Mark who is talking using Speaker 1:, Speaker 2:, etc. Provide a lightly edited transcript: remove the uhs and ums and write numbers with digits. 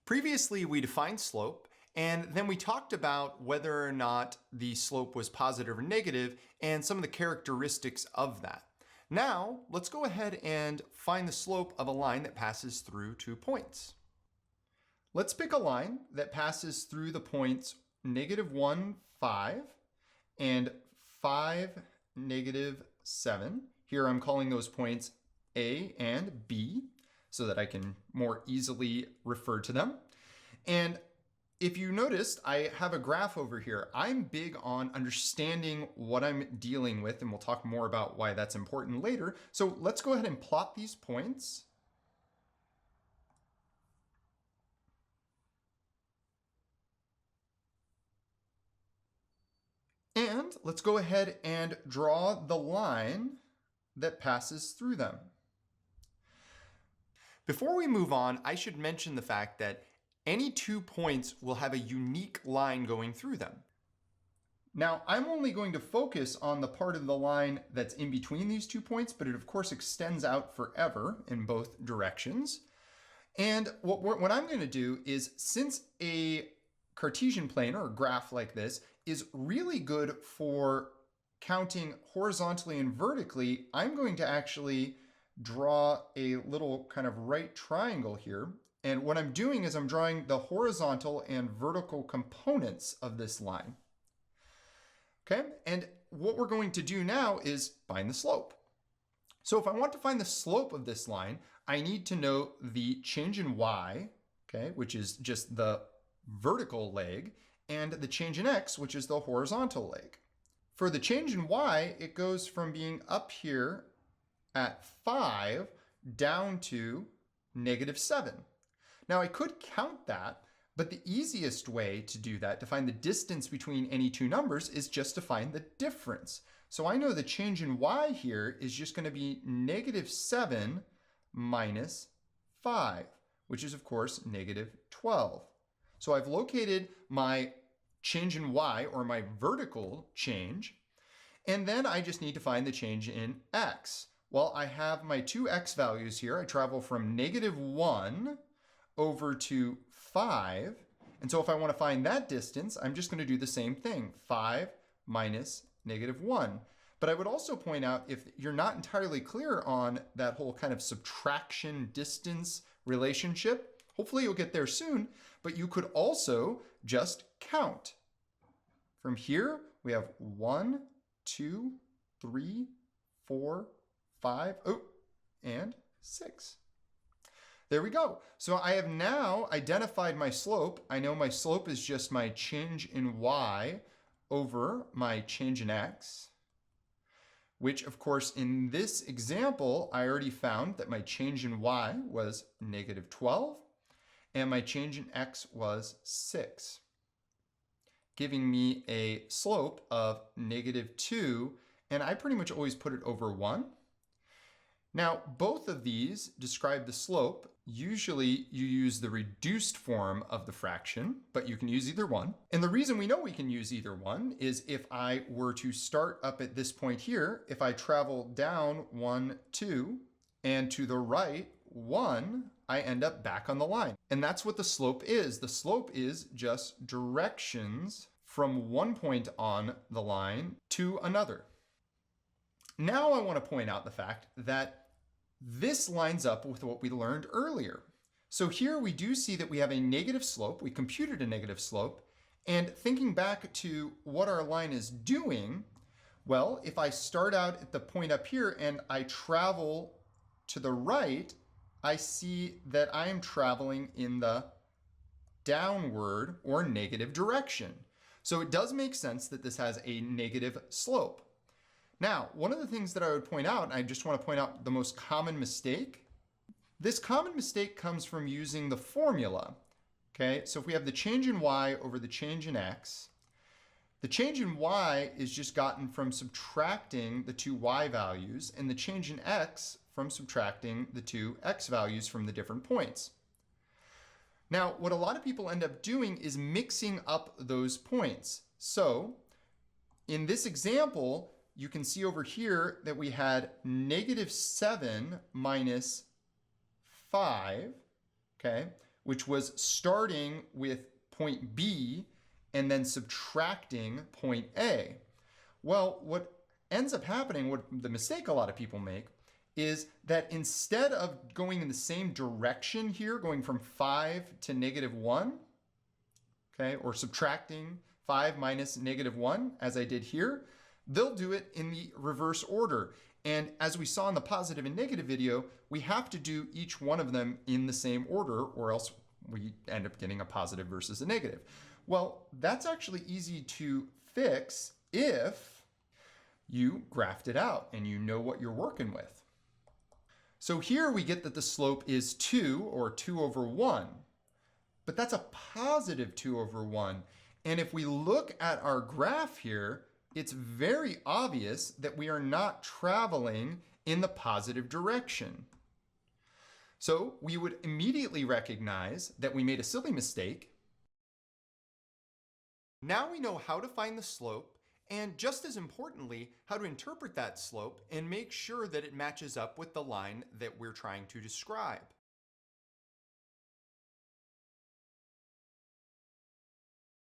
Speaker 1: Previously, we defined slope, and then we talked about whether or not the slope was positive or negative and some of the characteristics of that. Now, let's go ahead and find the slope of a line that passes through 2 points. Let's pick a line that passes through the points -1, 5, and 5, -7. Here I'm calling those points A and B so that I can more easily refer to them. And if you noticed, I have a graph over here. I'm big on understanding what I'm dealing with, and we'll talk more about why that's important later. So let's go ahead and plot these points. And let's go ahead and draw the line that passes through them. Before we move on, I should mention the fact that any 2 points will have a unique line going through them. Now, I'm only going to focus on the part of the line that's in between these 2 points, but it of course extends out forever in both directions. And what I'm going to do is, since a Cartesian plane or a graph like this is really good for counting horizontally and vertically, I'm going to actually draw a little kind of right triangle here. And what I'm doing is I'm drawing the horizontal and vertical components of this line. Okay, and what we're going to do now is find the slope. So if I want to find the slope of this line, I need to know the change in y, okay, which is just the vertical leg, and the change in x, which is the horizontal leg. For the change in y, it goes from being up here at 5 down to -7. Now I could count that, but the easiest way to do that, to find the distance between any 2 numbers, is just to find the difference. So I know the change in y here is just going to be -7 minus 5, which is of course -12. So I've located my change in y, or my vertical change, and then I just need to find the change in x. Well, I have my 2 x values here. I travel from -1 over to 5. And so if I want to find that distance, I'm just going to do the same thing, 5 minus -1. But I would also point out, if you're not entirely clear on that whole kind of subtraction distance relationship, hopefully you'll get there soon, but you could also just count. From here, we have 1, 2, 3, 4, 5, and 6. There we go. So I have now identified my slope. I know my slope is just my change in y over my change in x, which of course in this example, I already found that my change in y was -12 and my change in x was 6, giving me a slope of -2, and I pretty much always put it over 1. Now, both of these describe the slope. Usually you use the reduced form of the fraction, but you can use either one. And the reason we know we can use either one is if I were to start up at this point here, if I travel down 1, 2, and to the right 1, I end up back on the line. And that's what the slope is. The slope is just directions from one point on the line to another. Now I want to point out the fact that this lines up with what we learned earlier. So here we do see that we have a negative slope. We computed a negative slope. And thinking back to what our line is doing, well, if I start out at the point up here and I travel to the right, I see that I am traveling in the downward or negative direction. So it does make sense that this has a negative slope. Now, one of the things that I would point out, and I just want to point out the most common mistake, this common mistake comes from using the formula. Okay, so if we have the change in y over the change in x, the change in y is just gotten from subtracting the 2 y values, and the change in x from subtracting the 2 x values from the different points. Now, what a lot of people end up doing is mixing up those points. So in this example, you can see over here that we had -7 minus 5, okay, which was starting with point B and then subtracting point A. Well, what ends up happening, what the mistake a lot of people make, is that instead of going in the same direction here, going from 5 to -1, okay, or subtracting 5 minus -1, as I did here, they'll do it in the reverse order. And as we saw in the positive and negative video, we have to do each one of them in the same order, or else we end up getting a positive versus a negative. Well, that's actually easy to fix if you graphed it out and you know what you're working with. So here we get that the slope is 2, or 2 over 1. But that's a positive 2 over 1. And if we look at our graph here, it's very obvious that we are not traveling in the positive direction. So we would immediately recognize that we made a silly mistake. Now we know how to find the slope, and just as importantly, how to interpret that slope and make sure that it matches up with the line that we're trying to describe.